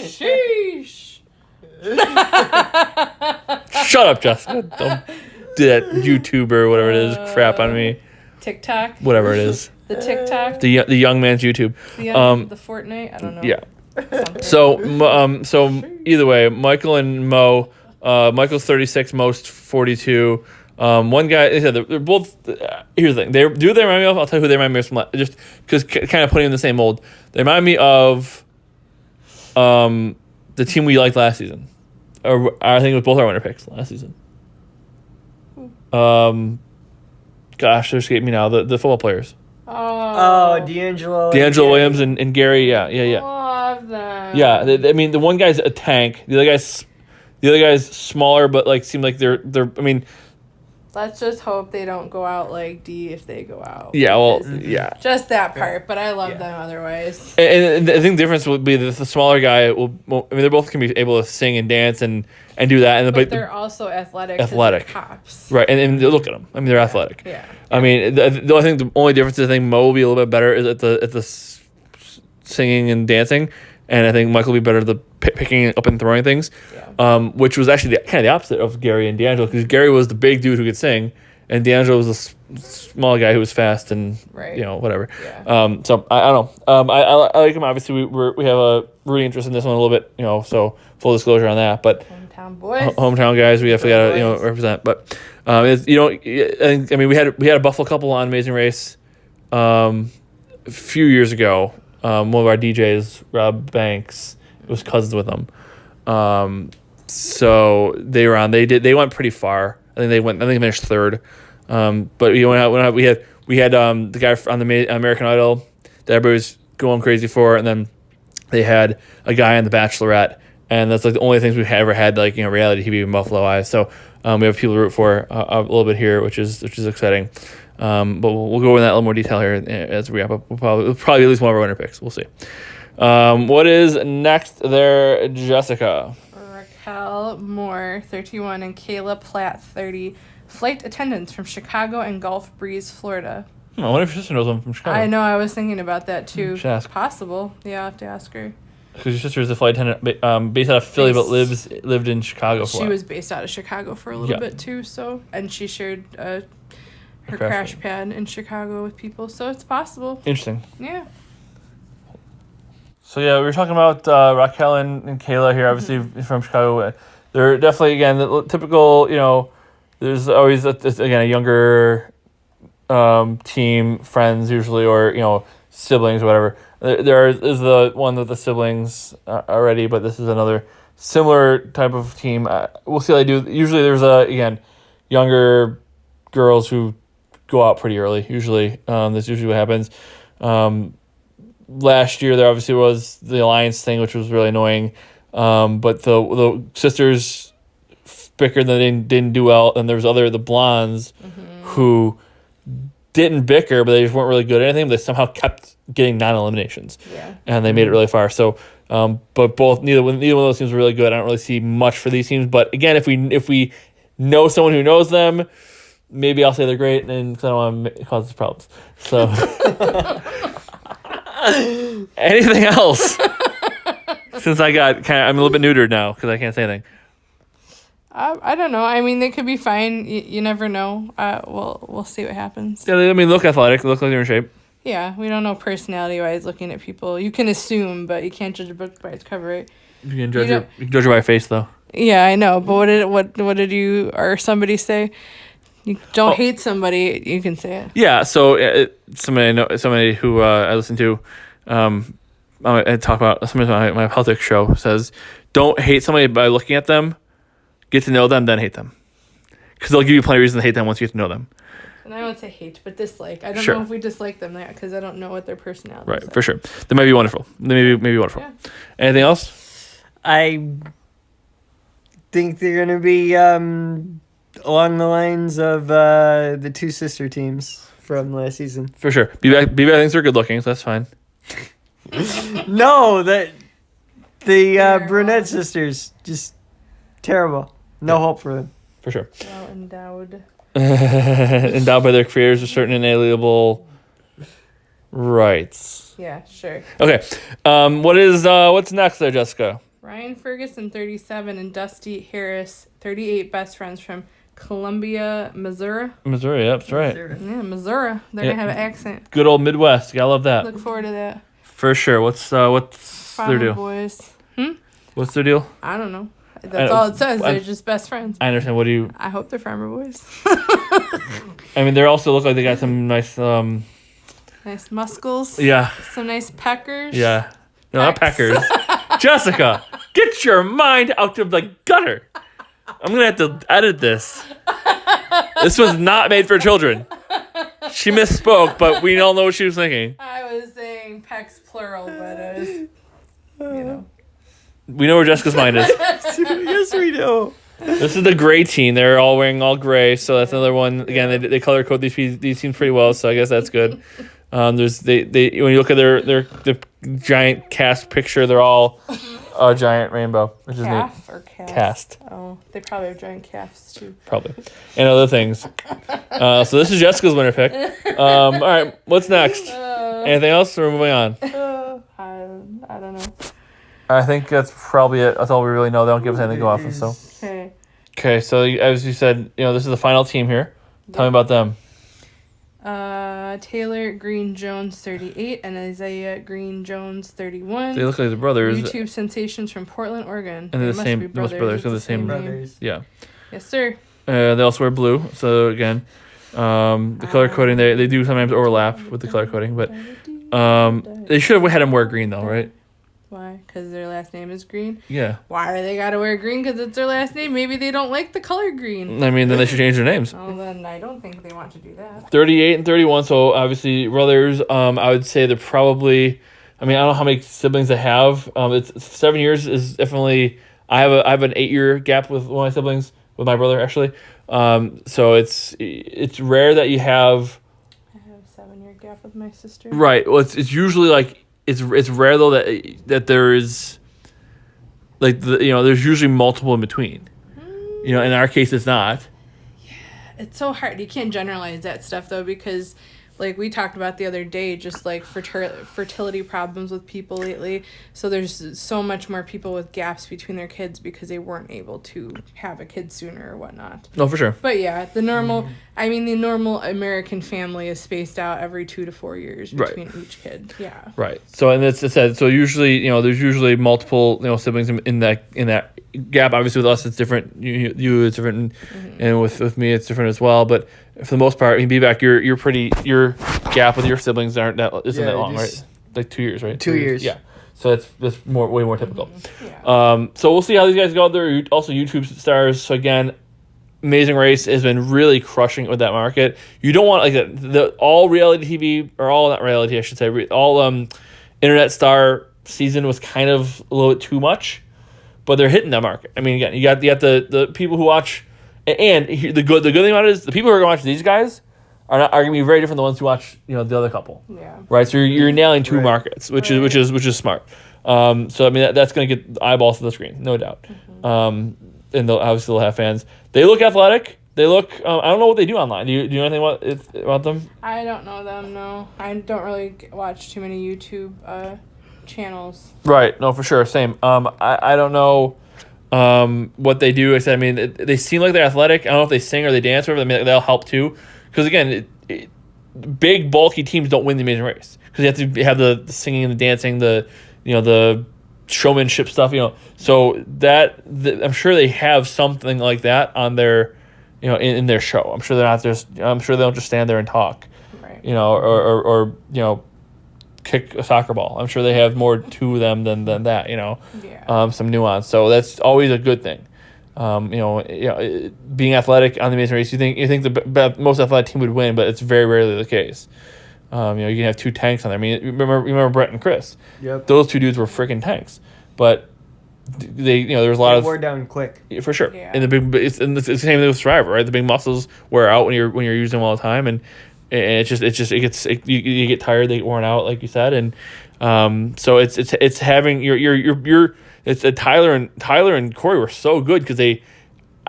Speaker 3: Sheesh.
Speaker 1: Shut up, Jessica. Don't do that YouTuber, whatever it is, crap on me.
Speaker 3: TikTok.
Speaker 1: Whatever it is.
Speaker 3: The TikTok.
Speaker 1: The young man's YouTube.
Speaker 3: The Fortnite. I don't know.
Speaker 1: Yeah.
Speaker 3: Something.
Speaker 1: So either way, Michael and Mo. Michael's 36, Mo's 42. One guy. They said they're both. Here's the thing. They remind me of. I'll tell you who they remind me of. Just because kind of putting in the same mold. They remind me of. The team we liked last season. Or I think it was both our winner picks last season. Gosh, they're escaping me now. The football players.
Speaker 2: Oh, D'Angelo
Speaker 1: Williams and Gary. Yeah.
Speaker 3: Love them.
Speaker 1: Yeah, the one guy's a tank. The other guy's smaller, but seem like they're. I mean,
Speaker 3: let's just hope they don't go out like D if they go out.
Speaker 1: Yeah, well, yeah.
Speaker 3: Just that part, but I love them otherwise.
Speaker 1: And I think the difference would be that the smaller guy will. They both can be able to sing and dance and do that.
Speaker 3: But they're also athletic.
Speaker 1: Athletic.
Speaker 3: They're cops.
Speaker 1: Right, and look at them. I mean, they're athletic.
Speaker 3: Yeah.
Speaker 1: I mean, I think the only difference I think Mo will be a little bit better is at the singing and dancing, and I think Michael will be better at the picking up and throwing things. Yeah. Which was actually kind of the opposite of Gary and D'Angelo, because Gary was the big dude who could sing, and D'Angelo was the small guy who was fast and whatever. Yeah. So I don't know. I like him. Obviously, we have a really interest in this one a little bit. So full disclosure on that, but.
Speaker 3: Hometown boys.
Speaker 1: Hometown guys, we definitely gotta represent. But we had a Buffalo couple on Amazing Race a few years ago. One of our DJs, Rob Banks, was cousins with them. So they were on. They went pretty far. I think they finished third. But we went out. We had the guy on the American Idol that everybody was going crazy for, and then they had a guy on The Bachelorette. And that's the only things we've ever had reality TV in Buffalo Eyes. So we have people to root for a little bit here, which is exciting. But we'll go into that in a little more detail here as we wrap up. We'll probably at least one of our winner picks. We'll see. What is next there, Jessica?
Speaker 3: Raquel Moore, 31, and Kayla Platt, 30. Flight attendants from Chicago and Gulf Breeze, Florida.
Speaker 1: I wonder if your sister knows them from Chicago.
Speaker 3: I know. I was thinking about that too.
Speaker 1: Should ask.
Speaker 3: Possible. Yeah, I'll have to ask her.
Speaker 1: Because your sister is a flight attendant based out of Philly, but lived in Chicago for a while.
Speaker 3: She was based out of Chicago for a little bit too, and she shared her crash pad in Chicago with people, so it's possible.
Speaker 1: Interesting.
Speaker 3: Yeah.
Speaker 1: So we were talking about Raquel and Kayla here, obviously from Chicago. They're definitely, again, the typical, there's always, a younger team, friends usually, or, siblings or whatever. There is the one with the siblings already, but this is another similar type of team. We'll see how they do. Usually there's, younger girls who go out pretty early. Usually, that's usually what happens. last year there obviously was the alliance thing, which was really annoying. But the sisters bickered and they didn't do well, and there was the blondes who didn't bicker, but they just weren't really good at anything. But they somehow kept getting non-eliminations, and they made it really far. So, but neither one of those teams were really good. I don't really see much for these teams. But again, if we know someone who knows them, maybe I'll say they're great, and because I don't want to cause problems. So, anything else? Since I'm a little bit neutered now because I can't say anything.
Speaker 3: I don't know. I mean, they could be fine. You never know. We'll see what happens.
Speaker 1: Yeah, I mean, look athletic. Look like they're in shape.
Speaker 3: Yeah, we don't know personality-wise looking at people. You can assume, but you can't judge a book by its cover, right?
Speaker 1: You can judge her by your face, though.
Speaker 3: Yeah, I know. But what did you or somebody say? You don't hate somebody. You can say it.
Speaker 1: Yeah. So somebody who I listen to, I talk about somebody on my politics show says, don't hate somebody by looking at them. Get to know them, then hate them. Because they'll give you plenty of reasons to hate them once you get to know them.
Speaker 3: And I won't say hate, but dislike. I don't know if we dislike them yet because I don't know what their personality is.
Speaker 1: Right, for sure. They might be wonderful. They may be wonderful. Yeah. Anything else?
Speaker 2: I think they're going to be along the lines of the two sister teams from last season.
Speaker 1: For sure. BB thinks they're good looking, so that's fine.
Speaker 2: No, the brunette sisters, just terrible. No hope for them.
Speaker 1: For sure.
Speaker 3: Well endowed.
Speaker 1: Endowed by their creators with certain inalienable rights.
Speaker 3: Yeah, sure.
Speaker 1: Okay. What's next there, Jessica?
Speaker 3: Ryan Ferguson, 37, and Dusty Harris, 38, best friends from Columbia, Missouri.
Speaker 1: Missouri, yep, that's right.
Speaker 3: Yeah, Missouri. They're gonna have an accent.
Speaker 1: Good old Midwest. Gotta love that.
Speaker 3: Look forward to that.
Speaker 1: For sure. What's their deal?
Speaker 3: Boys.
Speaker 1: What's their deal?
Speaker 3: I don't know. That's all it says. They're just best friends.
Speaker 1: I understand. What do you...
Speaker 3: I hope they're farmer boys.
Speaker 1: I mean, they also look like they got some nice...
Speaker 3: nice muscles.
Speaker 1: Yeah.
Speaker 3: Some nice peckers.
Speaker 1: Yeah. No, not peckers. Jessica, get your mind out of the gutter. I'm going to have to edit this. This was not made for children. She misspoke, but we all know what she was thinking.
Speaker 3: I was saying pecs plural, but it was, you know.
Speaker 1: We know where Jessica's mind is.
Speaker 2: Yes, we do.
Speaker 1: This is the gray team. They're all wearing all gray, so that's another one. Again, they color code these teams pretty well, so I guess that's good. When you look at their giant cast picture, they're all a giant rainbow, which is neat.
Speaker 3: Calf or cast? Oh, they probably have giant calves too.
Speaker 1: Probably, and other things. So this is Jessica's winner pick. All right, what's next? Anything else, or we're moving on?
Speaker 3: I don't know.
Speaker 1: I think that's probably it. That's all we really know. They don't give us anything to go off of. So. Okay. So as you said, this is the final team here. Tell me about them.
Speaker 3: Taylor Green Jones, 38, and Isaiah Green Jones, 31.
Speaker 1: They look like the brothers.
Speaker 3: YouTube sensations from Portland, Oregon.
Speaker 1: And they're the same. Most brothers are the same
Speaker 2: brothers.
Speaker 1: Yeah.
Speaker 3: Yes, sir.
Speaker 1: They also wear blue. So again, the color coding they do sometimes overlap with the color coding, but they should have had them wear green though, right?
Speaker 3: Why? Because their last name is Green?
Speaker 1: Yeah.
Speaker 3: Why do they gotta wear green? Because it's their last name. Maybe they don't like the color green.
Speaker 1: I mean, then they should change their names.
Speaker 3: Well, then I don't think they want to do that. 38
Speaker 1: and 31, so obviously brothers. I would say they're probably... I mean, I don't know how many siblings they have. It's 7 years is definitely... I have an 8-year gap with one of my siblings, with my brother, actually. So it's rare that you have...
Speaker 3: I have a 7-year gap with my sister.
Speaker 1: Right. Well, it's usually like... It's rare though that there is like there's usually multiple in between. In our case it's not.
Speaker 3: Yeah, it's so hard. You can't generalize that stuff though because like we talked about the other day, just like fertility problems with people lately. So there's so much more people with gaps between their kids because they weren't able to have a kid sooner or whatnot.
Speaker 1: No, for sure.
Speaker 3: But yeah, the normal American family is spaced out every 2 to 4 years between each kid. Yeah.
Speaker 1: Right. So and it's said so usually there's usually multiple siblings in that gap. Obviously with us it's different. You it's different, and with me it's different as well. But for the most part, I mean, B-back, your gap with your siblings isn't that long, right? Like 2 years, right?
Speaker 2: 2 years.
Speaker 1: Yeah. So that's way more typical.
Speaker 3: Yeah.
Speaker 1: So we'll see how these guys go. They're also YouTube stars. So again, Amazing Race has been really crushing it with that market. You don't want like all reality TV or all not reality, I should say, all internet star season was kind of a little bit too much, but they're hitting that market. I mean, again, you got the people who watch, and the good thing about it is the people who are going to watch these guys are going to be very different than the ones who watch the other couple.
Speaker 3: Yeah.
Speaker 1: Right. So you're nailing two
Speaker 2: Right.
Speaker 1: markets, which is smart. So I mean that's going to get eyeballs to the screen, no doubt. And they'll have fans. They look athletic. They look. I don't know what they do online. Do you know anything about them?
Speaker 3: I don't know them. No, I don't really watch too many YouTube channels.
Speaker 1: Right. No, for sure. Same. I don't know what they do. Except, I mean, they seem like they're athletic. I don't know if they sing or they dance or whatever. I mean, they'll help too. Because again, big bulky teams don't win the Amazing Race because you have to have the singing and the dancing, the showmanship stuff. So I'm sure they have something like that on their, in their show. I'm sure they're not just. I'm sure they don't just stand there and talk.
Speaker 3: Right.
Speaker 1: Or kick a soccer ball. I'm sure they have more to them than that.
Speaker 3: Yeah.
Speaker 1: Some nuance. So that's always a good thing. Being athletic on the Amazing Race, you think the most athletic team would win, but it's very rarely the case. You can have two tanks on there. I mean, remember Brett and Chris?
Speaker 2: Yep.
Speaker 1: Those two dudes were freaking tanks, but they, there's a lot
Speaker 2: They
Speaker 1: of
Speaker 2: wore down quick.
Speaker 1: for sure.
Speaker 3: Yeah.
Speaker 1: And it's the same thing with Survivor, right? The big muscles wear out when you're using them all the time, and you get tired, they get worn out, like you said, and so it's having it's Tyler and Corey were so good because they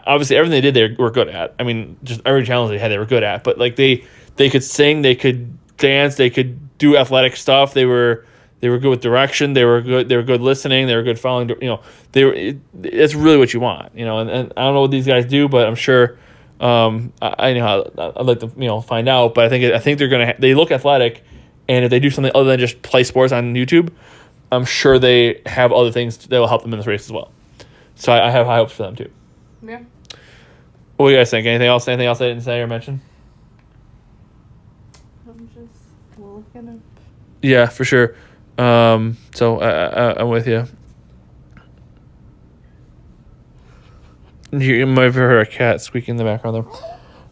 Speaker 1: obviously everything they did they were good at. I mean, just every challenge they had they were good at. But like they could sing, they could dance, they could do athletic stuff. They were good with direction. They were good listening. They were good following. It's really what you want. And I don't know what these guys do, but I'm sure. I know I'd like to find out. But I think they're they look athletic, and if they do something other than just play sports on YouTube, I'm sure they have other things that will help them in this race as well. So I have high hopes for them too.
Speaker 3: Yeah.
Speaker 1: What do you guys think? Anything else I didn't say or mention?
Speaker 3: I'm just looking up.
Speaker 1: Yeah, for sure. So I'm with you. You might have heard a cat squeaking in the background there.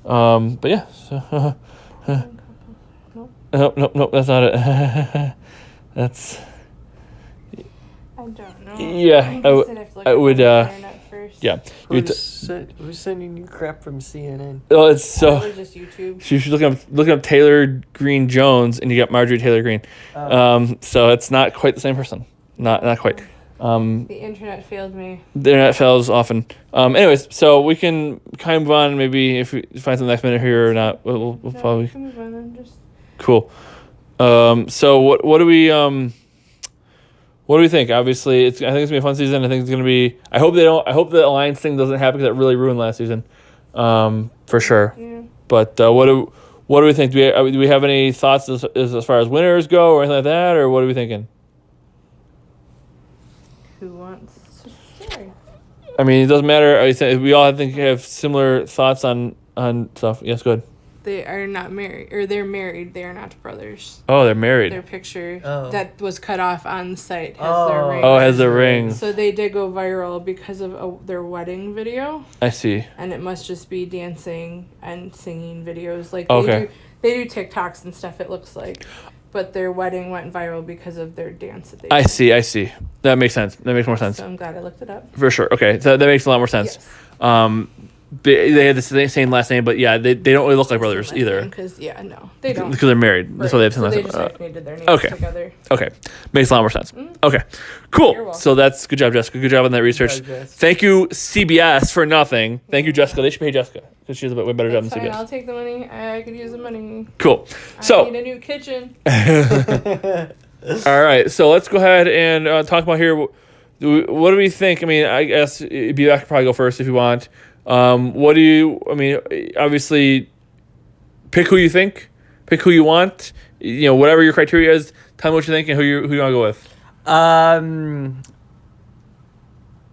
Speaker 1: But yeah. So, Nope, that's not it. That's...
Speaker 3: I don't know.
Speaker 1: Yeah, I would,
Speaker 3: First.
Speaker 1: yeah.
Speaker 2: Who's sending you crap from CNN?
Speaker 1: Oh, it's so...
Speaker 3: Probably just YouTube.
Speaker 1: She's looking up Taylor Green Jones, and you got Marjorie Taylor Green. So it's not quite the same person. Not quite.
Speaker 3: The internet failed me.
Speaker 1: The internet fails often. Anyways, so we can kind of move on. Maybe if we find some next minute here or not, we'll
Speaker 3: No,
Speaker 1: probably...
Speaker 3: we can move on and just...
Speaker 1: Cool. So what do we think? Obviously, I think it's gonna be a fun season. I think it's gonna be. I hope the alliance thing doesn't happen because that really ruined last season, for sure.
Speaker 3: Yeah.
Speaker 1: But what do we think? Do we have any thoughts as far as winners go or anything like that, or what are we thinking?
Speaker 3: Who wants to stay?
Speaker 1: I mean, it doesn't matter. We all have similar thoughts on stuff. Yes, go ahead.
Speaker 3: They are not married, or they're married. They are not brothers.
Speaker 1: Oh, they're married.
Speaker 3: Their picture
Speaker 2: Oh.
Speaker 3: that was cut off on the site has their ring.
Speaker 1: Oh, has a ring.
Speaker 3: So they did go viral because of their wedding video,
Speaker 1: I see.
Speaker 3: and it must just be dancing and singing videos. Like
Speaker 1: Okay.
Speaker 3: they do TikToks and stuff. It looks like, but their wedding went viral because of their dance that they.
Speaker 1: I see. That makes sense. That makes more sense.
Speaker 3: So I'm glad I looked it up.
Speaker 1: For sure. Okay, so that makes a lot more sense.
Speaker 3: Yes.
Speaker 1: They had the same last name, but yeah, they don't really look like brothers either.
Speaker 3: Because no, they don't.
Speaker 1: Because they're married. That's why they have the
Speaker 3: so
Speaker 1: same
Speaker 3: they
Speaker 1: last
Speaker 3: just
Speaker 1: name.
Speaker 3: hyphenated their names
Speaker 1: okay.
Speaker 3: together.
Speaker 1: Okay. Makes a lot more sense. Okay. Cool.
Speaker 3: You're welcome.
Speaker 1: So that's good job, Jessica. Good job on that research.
Speaker 2: job, Jess.
Speaker 1: Thank you, CBS, for nothing. Thank you, Jessica. They should pay Jessica because she does a way better job
Speaker 3: That's
Speaker 1: than
Speaker 3: fine.
Speaker 1: CBS.
Speaker 3: I'll take the money. I could use the money.
Speaker 1: Cool.
Speaker 3: I
Speaker 1: So,
Speaker 3: need a new kitchen.
Speaker 1: all right. So let's go ahead and talk about here. What do we think? I mean, I guess I could probably go first if you want. Obviously, pick who you think, pick who you want, whatever your criteria is, tell me what you think and who you want to go with.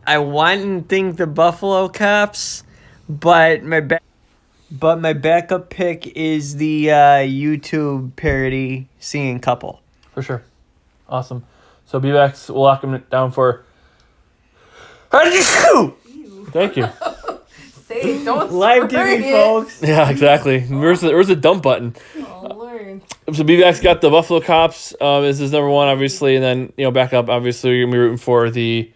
Speaker 2: I want and think the Buffalo Cops, but my backup pick is the YouTube parody Singing Couple.
Speaker 1: For sure. Awesome. So BBX, we'll lock him down for... Thank you.
Speaker 3: Say, don't
Speaker 2: Live
Speaker 3: spray
Speaker 2: TV,
Speaker 3: it.
Speaker 2: folks.
Speaker 1: Yeah, exactly. Where's the dump button?
Speaker 3: Oh, Lord.
Speaker 1: So BBX got the Buffalo Cops. This is number one, obviously, and then back up. Obviously, you're gonna be rooting for the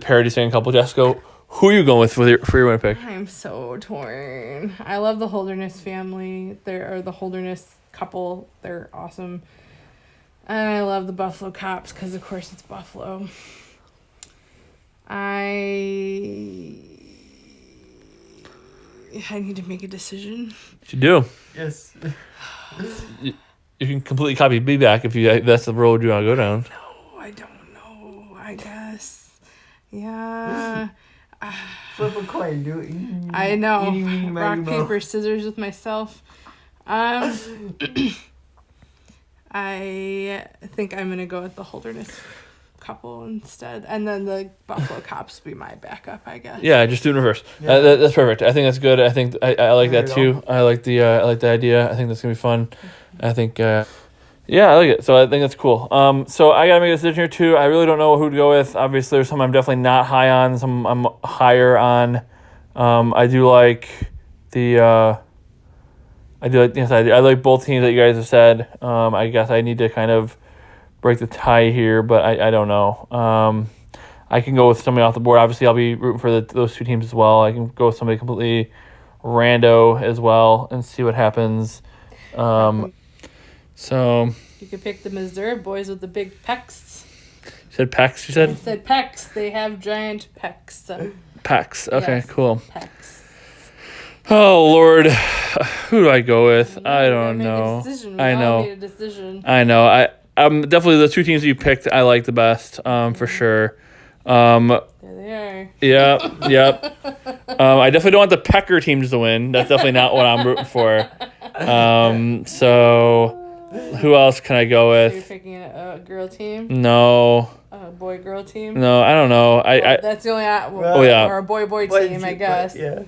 Speaker 1: parody singing couple. Jessica, who are you going with for your winner pick?
Speaker 3: I'm so torn. I love the Holderness family. The Holderness couple. They're awesome. And I love the Buffalo Cops because, of course, it's Buffalo. I need to make a decision.
Speaker 1: You do.
Speaker 2: Yes.
Speaker 1: You can completely copy BBack if that's the road you want to go down.
Speaker 3: No, I don't know. I guess. Yeah.
Speaker 2: Flip a coin, do it.
Speaker 3: I know.
Speaker 2: Eeny, meeny, miny,
Speaker 3: Rock,
Speaker 2: moe.
Speaker 3: paper, scissors with myself. I think I'm going to go with the Holderness couple instead. And then the Buffalo Cops be my backup, I guess.
Speaker 1: Yeah, just do it in reverse.
Speaker 2: Yeah.
Speaker 1: That's perfect. I think that's good. I think I like
Speaker 2: There
Speaker 1: that
Speaker 2: you
Speaker 1: too. I like the idea. I think that's gonna be fun. I think yeah, I like it. So I think that's cool. So I gotta make a decision here too. I really don't know who to go with. Obviously, there's some I'm definitely not high on. Some I'm higher on. I do like the. Yes, I like both teams that you guys have said. I guess I need to kind of break the tie here, but I don't know. I can go with somebody off the board. Obviously, I'll be rooting for those two teams as well. I can go with somebody completely rando as well and see what happens. So
Speaker 3: You could pick the Missouri boys with the big pecs.
Speaker 1: you said Pecs. You
Speaker 3: I
Speaker 1: said
Speaker 3: said pecs. They have giant pecs.
Speaker 1: Pecs. Okay,
Speaker 3: Yes.
Speaker 1: cool.
Speaker 3: Pecs.
Speaker 1: Oh Lord, who do I go with? I
Speaker 3: You gotta
Speaker 1: don't
Speaker 3: make a
Speaker 1: know.
Speaker 3: decision. We
Speaker 1: I
Speaker 3: all
Speaker 1: know.
Speaker 3: need a decision.
Speaker 1: I know. I'm definitely the two teams you picked. I like the best. For sure.
Speaker 3: There they are.
Speaker 1: Yeah, yep. I definitely don't want the Pecker teams to win. That's definitely not what I'm rooting for. So who else can I go
Speaker 3: So you're
Speaker 1: with?
Speaker 3: picking a girl team,
Speaker 1: No,
Speaker 3: a boy girl team.
Speaker 1: no, I don't know. I
Speaker 3: That's the only
Speaker 2: Oh,
Speaker 1: yeah.
Speaker 3: or a boy
Speaker 2: But-
Speaker 3: team, I guess.
Speaker 2: Yeah.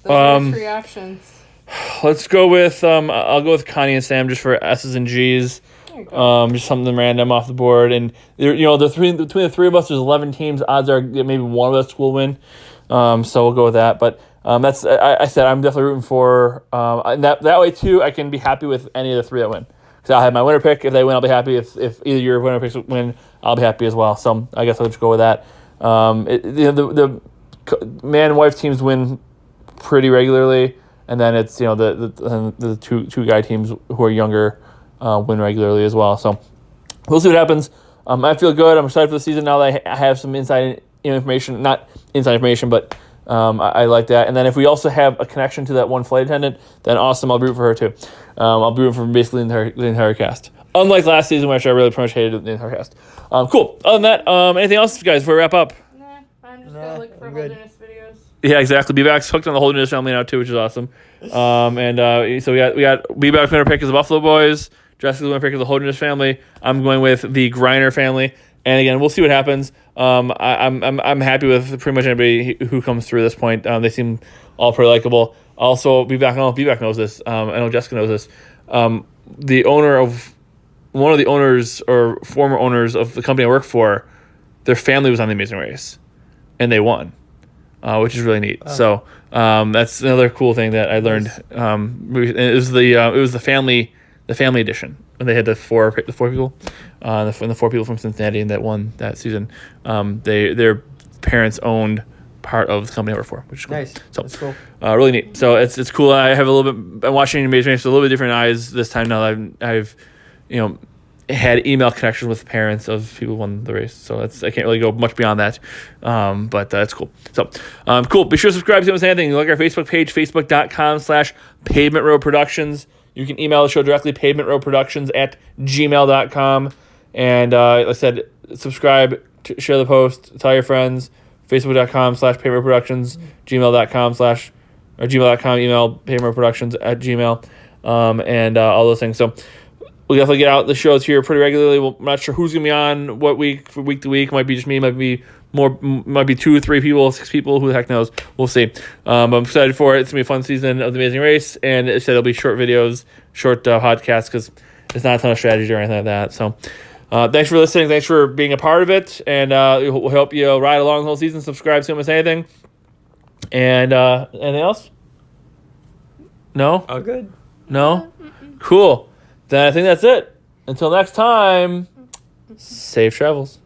Speaker 3: Those are the three options.
Speaker 1: let's go with I'll go with Connie and Sam just for S's and G's.
Speaker 3: There you go.
Speaker 1: Just something random off the board, and between the three of us, there's 11 teams. Odds are that maybe one of us will win. So we'll go with that. But that's I said I'm definitely rooting for and that way too. I can be happy with any of the three that win. So I'll have my winner pick. If they win, I'll be happy. If either your winner picks win, I'll be happy as well. So I guess I'll just go with that. The man and wife teams win pretty regularly, and then it's the two guy teams who are younger win regularly as well. So we'll see what happens. I feel good. I'm excited for the season now that I have some inside information. Not inside information, but I like that. And then if we also have a connection to that one flight attendant, then awesome. I'll root for her too. I'll be rooting for basically the entire cast. Unlike last season, which I really pretty much hated the entire cast. Cool. Other than that, anything else, guys, before we wrap up?
Speaker 3: Nah, I'm just
Speaker 2: Nah,
Speaker 3: gonna look for
Speaker 2: I'm good.
Speaker 3: Holderness videos.
Speaker 1: Yeah, exactly. B-Back's hooked on the Holderness family now too, which is awesome. So we got B-Back's winner pick is the Buffalo Boys. Jessica's winner pick is the Holderness family. I'm going with the Griner family. And again, we'll see what happens. I'm happy with pretty much anybody who comes through this point. They seem all pretty likable. Also, B-Back, I don't know if B-Back knows this. I know Jessica knows this. One of the owners or former owners of the company I work for, their family was on The Amazing Race, and they won. Which is really neat. So that's another cool thing that I learned. It was the family edition when they had the four people, the four people from Cincinnati that won that season. Their parents owned part of the company I work for, which is cool.
Speaker 2: Nice.
Speaker 1: So
Speaker 2: That's cool.
Speaker 1: really neat. So it's cool. I have a little bit. I'm watching Amazing Race with a little bit different eyes this time now that I've had email connections with parents of people who won the race. So I can't really go much beyond that. But that's cool. So cool. Be sure to subscribe to us anything. Look at our Facebook page, facebook.com/Pavement Road Productions. You can email the show directly, pavementroadproductions@gmail.com. And like I said, subscribe, share the post, tell your friends. Facebook.com/Pavement Productions, gmail.com email pavementroadproductions@gmail. And all those things. So we'll definitely get out the shows here pretty regularly. I'm not sure who's gonna be on what week from week to week. Might be just me. Might be 2 or 3 people, 6 people. Who the heck knows? We'll see. I'm excited for it. It's gonna be a fun season of The Amazing Race, and it said it'll be short videos, short podcasts because it's not a ton of strategy or anything like that. So thanks for listening. Thanks for being a part of it, and we'll help you ride along the whole season. Subscribe to Miss Anything. And anything else? No.
Speaker 2: All good.
Speaker 1: No? Cool. then I think that's it. Until next time, safe travels.